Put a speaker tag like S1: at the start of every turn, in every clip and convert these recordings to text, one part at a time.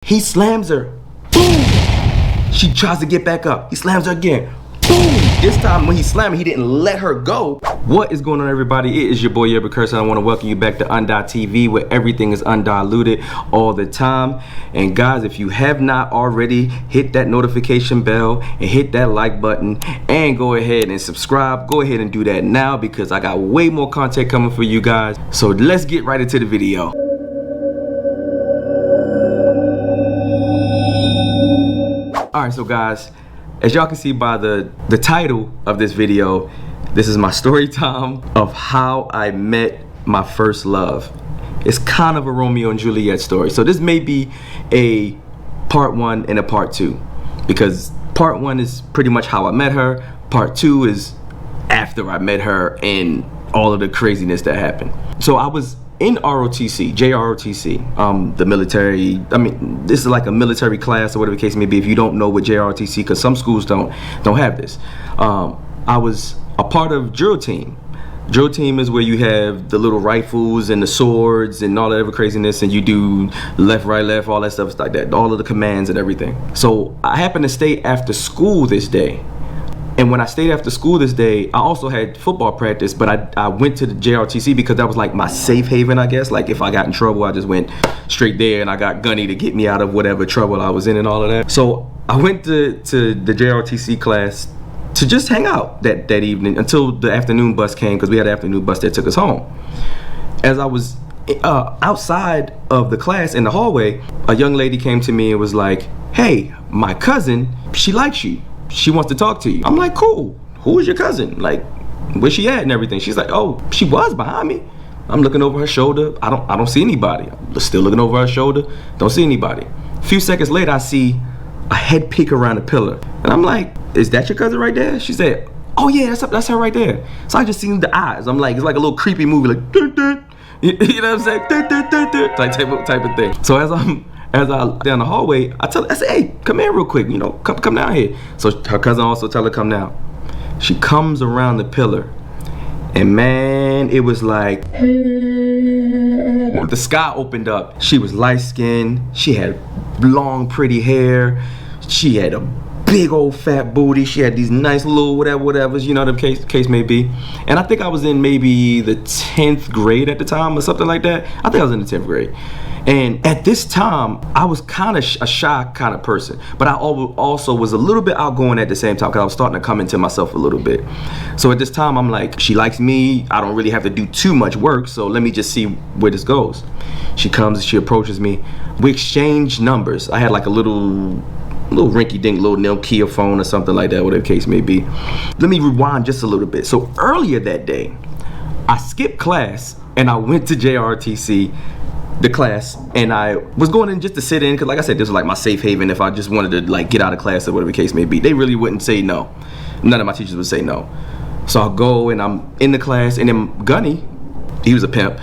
S1: He slams her. Boom! She tries to get back up. He slams her again. Boom! This time when he slammed her, he didn't let her go. What is going on, everybody? It is your boy URBEN CURRSE, and I want to welcome you back to UNDI TV, where everything is undiluted all the time. And guys, if you have not already, hit that notification bell and hit that like button and go ahead and subscribe. Go ahead and do that now because I got way more content coming for you guys. So let's get right into the video. Alright, so guys, as y'all can see by the title of this video, this is my story time of how I met my first love. It's kind of a Romeo and Juliet story. So this may be a part 1 and a part 2, because part 1 is pretty much how I met her. Part 2 is after I met her and all of the craziness that happened. So I was in ROTC, JROTC, the military. I mean, this is like a military class or whatever the case may be. If you don't know what JROTC, because some schools don't have this. I was a part of drill team. Drill team is where you have the little rifles and the swords and all that other craziness, and you do left, right, left, all that stuff like that, all of the commands and everything. So I happened to stay after school this day. And when I stayed after school this day, I also had football practice, but I went to the JRTC because that was like my safe haven, I guess. Like if I got in trouble, I just went straight there, and I got Gunny to get me out of whatever trouble I was in and all of that. So I went to the JRTC class to just hang out that evening until the afternoon bus came, because we had an afternoon bus that took us home. As I was outside of the class in the hallway, a young lady came to me and was like, "Hey, my cousin, she likes you. She wants to talk to you." I'm like, "Cool. Who is your cousin? Like, where's she at and everything?" She's like, "Oh, she was behind me." I'm looking over her shoulder. I don't see anybody. I'm still looking over her shoulder. Don't see anybody. A few seconds later, I see a head peek around a pillar, and I'm like, "Is that your cousin right there?" She said, "Oh yeah, that's her right there." So I just seen the eyes. I'm like, it's like a little creepy movie, like dun, dun. You know what I'm saying? Dun, dun, dun, dun. Type of thing. So as I down the hallway, I said, "Hey, come here real quick, you know, come down here." So her cousin also tell her come down. She comes around the pillar, and man, it was like the sky opened up. She was light skinned, she had long pretty hair, she had a big old fat booty, she had these nice little whatever's, you know, the case may be. And I think I was in maybe the 10th grade at the time or something like that. I think I was in the 10th grade. And at this time, I was kind of a shy kind of person, but I also was a little bit outgoing at the same time, because I was starting to come into myself a little bit. So at this time, I'm like, she likes me. I don't really have to do too much work, so let me just see where this goes. She comes, she approaches me. We exchange numbers. I had like a little rinky-dink little Nokia phone or something like that, whatever the case may be. Let me rewind just a little bit. So earlier that day, I skipped class and I went to JRTC, the class, and I was going in just to sit in, because like I said, this was like my safe haven if I just wanted to like get out of class or whatever the case may be. They really wouldn't say no. None of my teachers would say no. So I'll go and I'm in the class, and then Gunny, he was a pimp,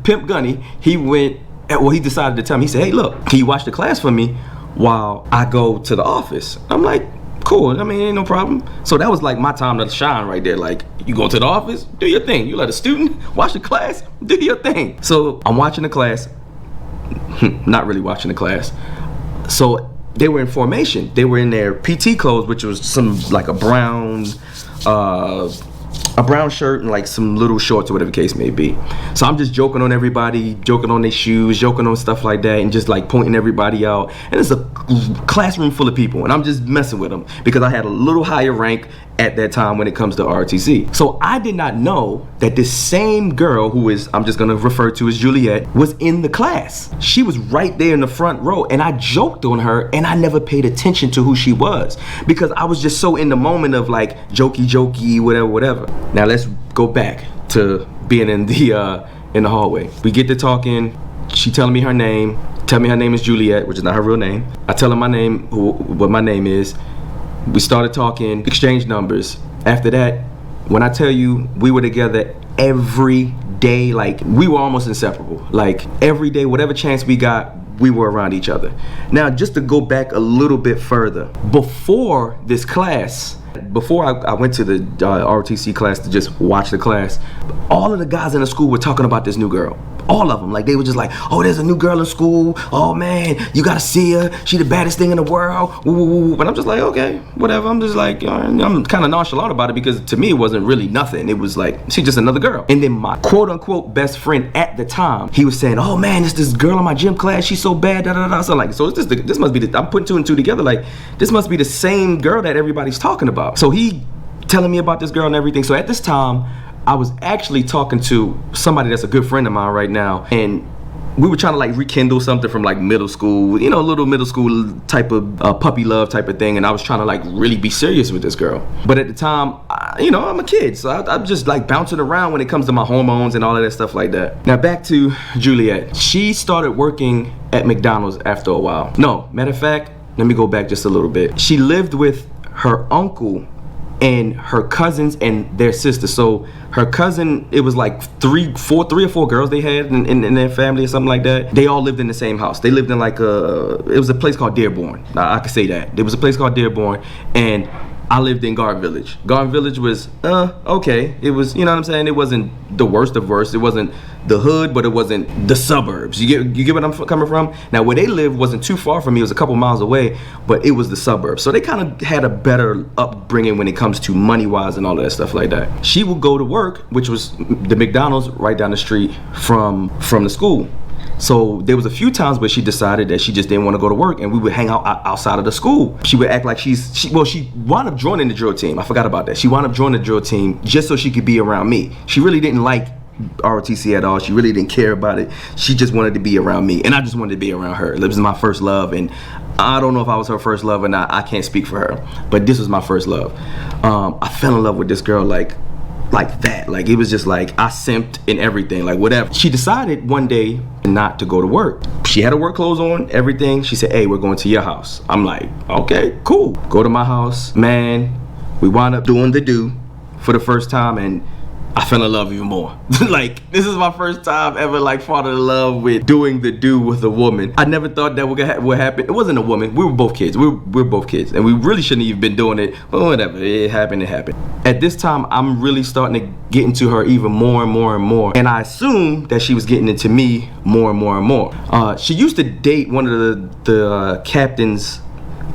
S1: Pimp Gunny, he decided to tell me, he said, "Hey look, can you watch the class for me while I go to the office?" I'm like, "Cool, I mean, ain't no problem." So that was like my time to shine right there. Like, you go to the office, do your thing. You let a student watch the class, do your thing. So I'm watching the class, not really watching the class. So they were in formation. They were in their PT clothes, which was like a brown shirt and like some little shorts or whatever the case may be. So I'm just joking on everybody, joking on their shoes, joking on stuff like that, and just like pointing everybody out. And it's a classroom full of people, and I'm just messing with them because I had a little higher rank at that time when it comes to ROTC. So I did not know that this same girl, who is, I'm just gonna refer to as Juliet, was in the class. She was right there in the front row, and I joked on her, and I never paid attention to who she was because I was just so in the moment of like jokey, whatever. Now let's go back to being in the hallway. We get to talking. She telling me her name. Tell me her name is Juliet, which is not her real name. I tell her my name, what my name is. We started talking, exchanged numbers. After that, when I tell you we were together every day, like we were almost inseparable. Like every day, whatever chance we got, we were around each other. Now, just to go back a little bit further, before this class, Before I went to the ROTC class to just watch the class, all of the guys in the school were talking about this new girl. All of them, like they were just like, oh, there's a new girl in school. Oh man, you gotta see her. She the baddest thing in the world. Ooh. But I'm just like, okay, whatever. I'm just like, I'm kind of nonchalant about it because to me it wasn't really nothing. It was like, she's just another girl. And then my quote unquote best friend at the time, he was saying, oh man, it's this girl in my gym class. She's so bad. Da, da, da. So like, so this must be I'm putting two and two together. Like this must be the same girl that everybody's talking about. So he telling me about this girl and everything. So at this time, I was actually talking to somebody that's a good friend of mine right now, and we were trying to like rekindle something from like middle school, you know, a little middle school type of puppy love type of thing, and I was trying to like really be serious with this girl. But at the time, you know, I'm a kid, so I'm just like bouncing around when it comes to my hormones and all of that stuff like that. Now back to Juliet. She started working at McDonald's after a while. No, matter of fact, let me go back just a little bit. She lived with her uncle and her cousins and their sister. So her cousin, it was like three or four girls they had in their family or something like that. They all lived in the same house. They lived in like it was a place called Dearborn. I could say that. There was a place called Dearborn, and I lived in Garden Village. Garden Village was okay. It was, you know what I'm saying? It wasn't the worst of worst. It wasn't the hood, but it wasn't the suburbs. You get what I'm coming from? Now where they lived wasn't too far from me. It was a couple miles away, but it was the suburbs. So they kind of had a better upbringing when it comes to money wise and all of that stuff like that. She would go to work, which was the McDonald's right down the street from the school. So there was a few times where she decided that she just didn't want to go to work, and we would hang out outside of the school. She would act like she wound up joining the drill team. I forgot about that. She wound up joining the drill team just so she could be around me. She really didn't like ROTC at all. She really didn't care about it. She just wanted to be around me, and I just wanted to be around her. It was my first love, and I don't know if I was her first love or not. I can't speak for her, but this was my first love. I fell in love with this girl like that. Like it was just like I simped in everything, like whatever. She decided one day not to go to work. She had her work clothes on, everything. She said, hey, we're going to your house. I'm like, okay, cool. Go to my house. Man, we wound up doing the do for the first time, and I fell in love even more. Like this is my first time ever like falling in love with doing the do with a woman. I never thought that would happen. It wasn't a woman. We were both kids. We're both kids, and we really shouldn't even been doing it. But whatever, it happened. It happened. At this time, I'm really starting to get into her even more and more and more, and I assumed that she was getting into me more and more and more. She used to date one of the captains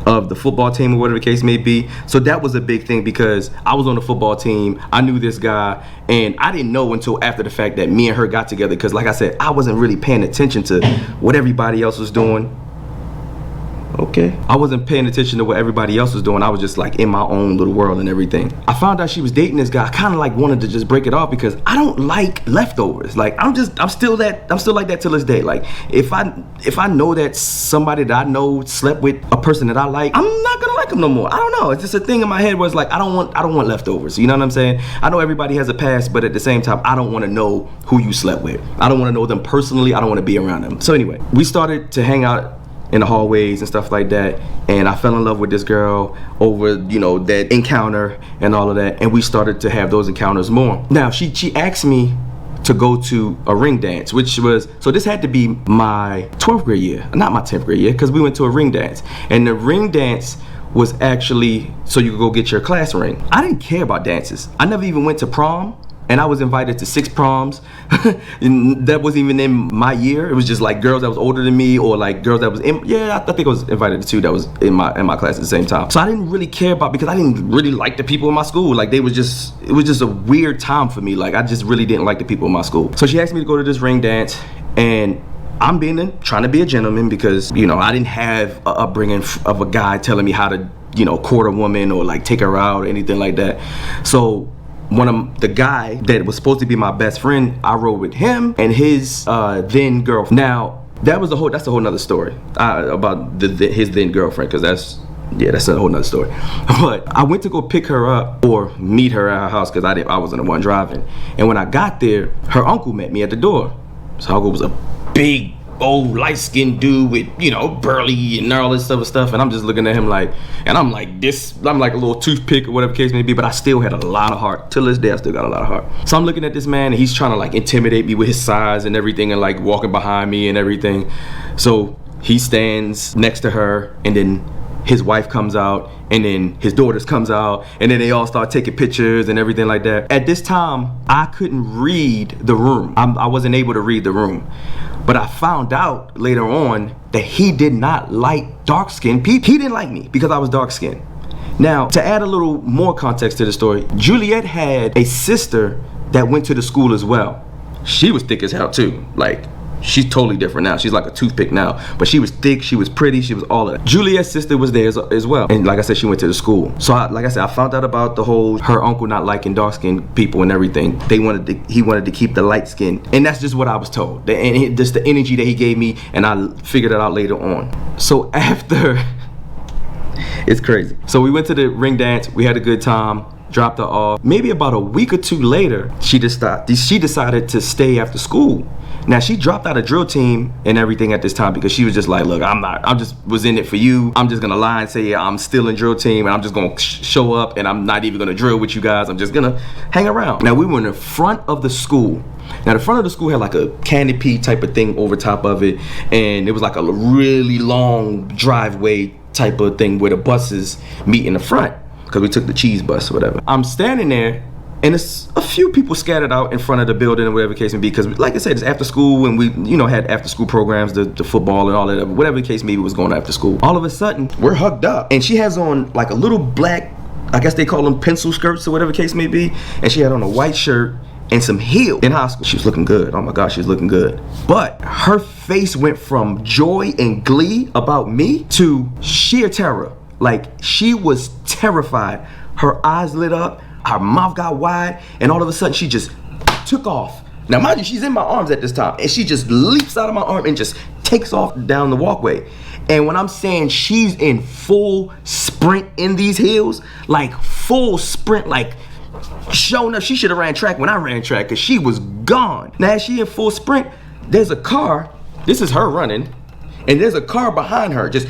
S1: of the football team or whatever the case may be. So that was a big thing because I was on the football team. I knew this guy, and I didn't know until after the fact that me and her got together, because like I said, I wasn't really paying attention to what everybody else was doing. Okay. I wasn't paying attention to what everybody else was doing. I was just like in my own little world and everything. I found out she was dating this guy. I kind of like wanted to just break it off because I don't like leftovers. Like I'm still like that till this day. Like if I know that somebody that I know slept with a person that I like, I'm not gonna like them no more. I don't know. It's just a thing in my head where it's like I don't want leftovers. You know what I'm saying? I know everybody has a past, but at the same time, I don't want to know who you slept with. I don't want to know them personally. I don't want to be around them. So anyway, we started to hang out in the hallways and stuff like that, and I fell in love with this girl over, you know, that encounter and all of that, and we started to have those encounters more. Now she asked me to go to a ring dance, which was, so this had to be my 12th grade year, not my 10th grade year, because we went to a ring dance, and the ring dance was actually so you could go get your class ring. I didn't care about dances. I never even went to prom, and I was invited to 6 proms. And that wasn't even in my year. It was just like girls that was older than me, or like girls that was in, I think I was invited to 2 that was in my class at the same time. So I didn't really care about, because I didn't really like the people in my school. Like it was just a weird time for me. Like I just really didn't like the people in my school. So she asked me to go to this ring dance, and I'm trying to be a gentleman, because, you know, I didn't have a upbringing of a guy telling me how to, you know, court a woman or like take her out or anything like that. So the guy that was supposed to be my best friend, I rode with him and his then girlfriend. Now that's a whole nother story about his then girlfriend, because that's a whole nother story. But I went to go pick her up or meet her at her house, because I wasn't the one driving. And when I got there, her uncle met me at the door. So her uncle was a big old light-skinned dude with, you know, burly and all this other stuff, and I'm just looking at him like, and I'm like a little toothpick or whatever case may be, but I still had a lot of heart. Till this day, I still got a lot of heart. So I'm looking at this man, and he's trying to like intimidate me with his size and everything, and like walking behind me and everything. So he stands next to her, and then his wife comes out, and then his daughters comes out, and then they all start taking pictures and everything like that. At this time, I couldn't read the room. I wasn't able to read the room. But I found out later on that he did not like dark-skinned people. He didn't like me because I was dark-skinned. Now, to add a little more context to the story, Juliet had a sister that went to the school as well. She was thick as hell too. Like, she's totally different now. She's like a toothpick now. But she was thick, she was pretty, she was all of that. Juliet's sister was there as well. And like I said, she went to the school. So like I said, I found out about the whole, her uncle not liking dark-skinned people and everything. He wanted to keep the light skin. And that's just what I was told. And just the energy that he gave me, and I figured it out later on. So after, it's crazy. So we went to the ring dance, we had a good time, dropped her off. Maybe about a week or two later, she decided to stay after school. Now, she dropped out of drill team and everything at this time because she was just like, look, I just was in it for you. I'm just gonna lie and say, yeah, I'm still in drill team, and I'm just gonna show up, and I'm not even gonna drill with you guys. I'm just gonna hang around. Now, we were in the front of the school. Now, the front of the school had like a canopy type of thing over top of it, and it was like a really long driveway type of thing where the buses meet in the front, because we took the cheese bus or whatever. I'm standing there, and it's a few people scattered out in front of the building or whatever the case may be, because like I said, it's after school, and we, you know, had after school programs, the football and all that, whatever the case may be was going after school. All of a sudden, we're hugged up, and she has on like a little black, I guess they call them pencil skirts or whatever the case may be, and she had on a white shirt and some heels. In high school, she was looking good. Oh my gosh, she was looking good. But her face went from joy and glee about me to sheer terror. Like, she was terrified. Her eyes lit up, her mouth got wide, and all of a sudden she just took off. Now mind you, she's in my arms at this time, and she just leaps out of my arm and just takes off down the walkway. And when I'm saying she's in full sprint in these heels, like full sprint, like showing up, she should have ran track when I ran track, because she was gone. Now as she in full sprint, there's a car, this is her running, and there's a car behind her, just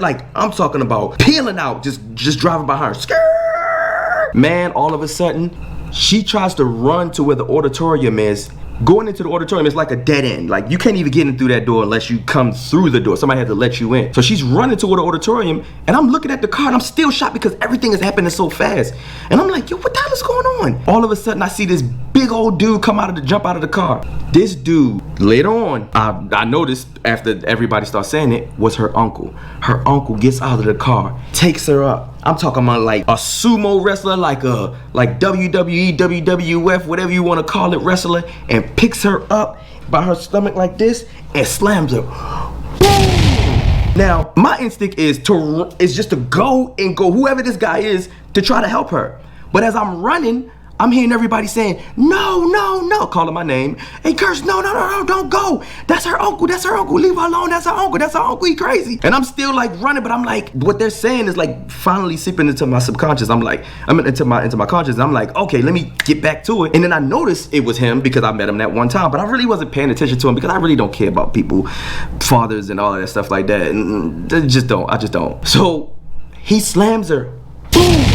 S1: like, I'm talking about peeling out, just driving behind her. Man, all of a sudden, she tries to run to where the auditorium is. Going into the auditorium is like a dead end. Like, you can't even get in through that door unless you come through the door. Somebody had to let you in. So she's running toward the auditorium, and I'm looking at the car, and I'm still shocked because everything is happening so fast. And I'm like, yo, what the hell is going on? All of a sudden, I see this big old dude jump out of the car. This dude, later on, I noticed after everybody started saying it, was her uncle. Her uncle gets out of the car, takes her up. I'm talking about like a sumo wrestler, like WWE, WWF, whatever you want to call it, wrestler, and picks her up by her stomach like this and slams her. Boom! Now, my instinct is just to go whoever this guy is, to try to help her. But as I'm running, I'm hearing everybody saying, no, no, no, calling my name. Hey, Curse, no, no, no, no, don't go. That's her uncle, leave her alone, that's her uncle, he crazy. And I'm still like running, but I'm like, what they're saying is like finally seeping into my subconscious. I'm into my conscious. I'm like, okay, let me get back to it. And then I noticed it was him because I met him that one time, but I really wasn't paying attention to him because I really don't care about people, fathers and all of that stuff like that. And I just don't. So he slams her. Boom!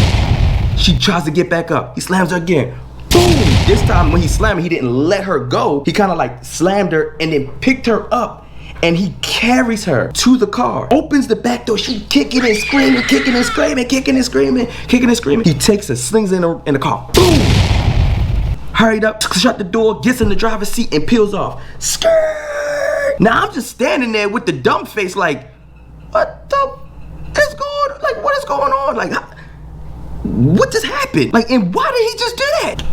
S1: She tries to get back up. He slams her again. Boom! This time when he slammed her, he didn't let her go. He kind of like slammed her and then picked her up, and he carries her to the car. Opens the back door. She kicking and screaming. He takes her, slings her in the car. Boom! Hurried up, shut the door, gets in the driver's seat and peels off. Skirt! Now I'm just standing there with the dumb face like, what is going on? Like, what just happened? Like, and why did he just do that?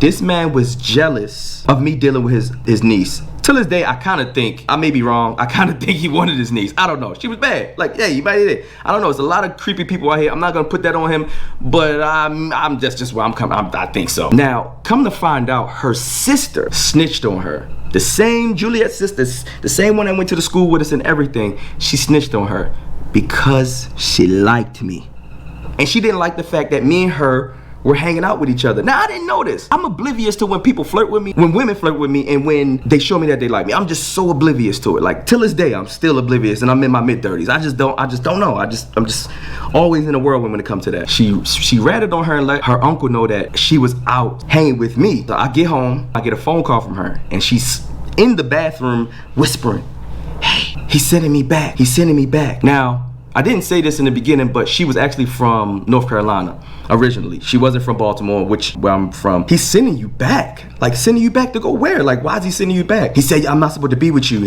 S1: This man was jealous of me dealing with his niece. Till this day, I kind of think, I may be wrong, I kind of think he wanted his niece. I don't know. She was bad. Like, yeah, you might hit it. I don't know. It's a lot of creepy people out here. I'm not gonna put that on him, but I'm just where I'm coming. I think so. Now, come to find out, her sister snitched on her. The same Juliet's sister, the same one that went to the school with us and everything. She snitched on her because she liked me. And she didn't like the fact that me and her were hanging out with each other. Now, I didn't know this. I'm oblivious to when people flirt with me, when women flirt with me, and when they show me that they like me. I'm just so oblivious to it. Like, till this day, I'm still oblivious, and I'm in my mid-30s. I just don't know. I'm just always in the whirlwind when it comes to that. She ratted on her and let her uncle know that she was out hanging with me. So I get home, I get a phone call from her, and she's in the bathroom whispering, hey, he's sending me back. Now, I didn't say this in the beginning, but she was actually from North Carolina originally. She wasn't from Baltimore, where I'm from. He's sending you back. Like, sending you back to go where? Like, why is he sending you back? He said, I'm not supposed to be with you.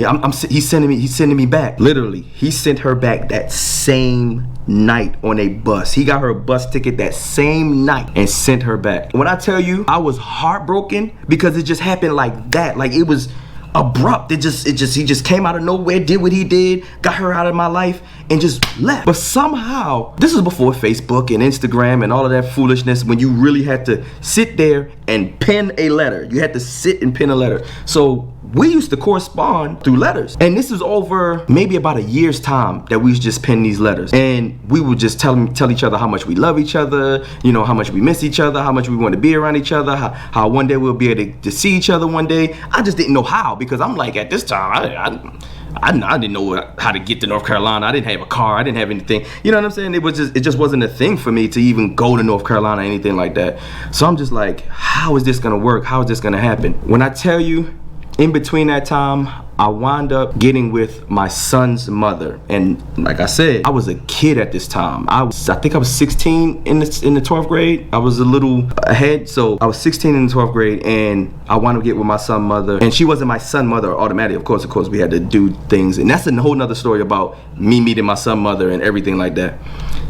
S1: He's sending me back. Literally, he sent her back that same night on a bus. He got her a bus ticket that same night and sent her back. When I tell you, I was heartbroken because it just happened like that. Like, it was abrupt. He just came out of nowhere, did what he did, got her out of my life, and just left. But somehow, this is before Facebook and Instagram and all of that foolishness, when you really had to sit there and pen a letter. You had to sit and pen a letter. So we used to correspond through letters. And this is over maybe about a year's time that we used to just pen these letters. And we would just tell each other how much we love each other, you know, how much we miss each other, how much we want to be around each other, how one day we'll be able to see each other one day. I just didn't know how, because I'm like, at this time, I didn't know how to get to North Carolina. I didn't have a car. I didn't have anything. You know what I'm saying? It just wasn't a thing for me to even go to North Carolina or anything like that. So I'm just like, how is this gonna work? How is this gonna happen? When I tell you, in between that time, I wound up getting with my son's mother. And like I said, I was a kid at this time. I think I was 16 in the 12th grade. I was a little ahead. So I was 16 in the 12th grade, and I wound up getting with my son's mother. And she wasn't my son's mother automatically. Of course, we had to do things. And that's a whole nother story about me meeting my son's mother and everything like that.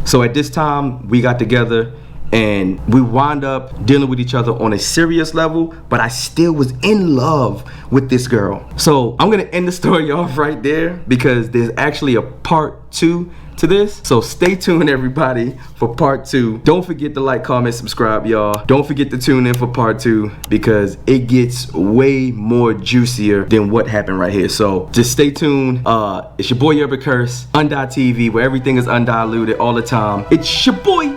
S1: So at this time, we got together, and we wound up dealing with each other on a serious level, but I still was in love with this girl. So I'm gonna end the story off right there, because there's actually a part 2 to this. So stay tuned, everybody, for part 2. Don't forget to like, comment, subscribe, y'all. Don't forget to tune in for part 2, because it gets way more juicier than what happened right here. So just stay tuned. It's your boy URBEN CURRSE, UNDI TV, where everything is undiluted all the time. It's your boy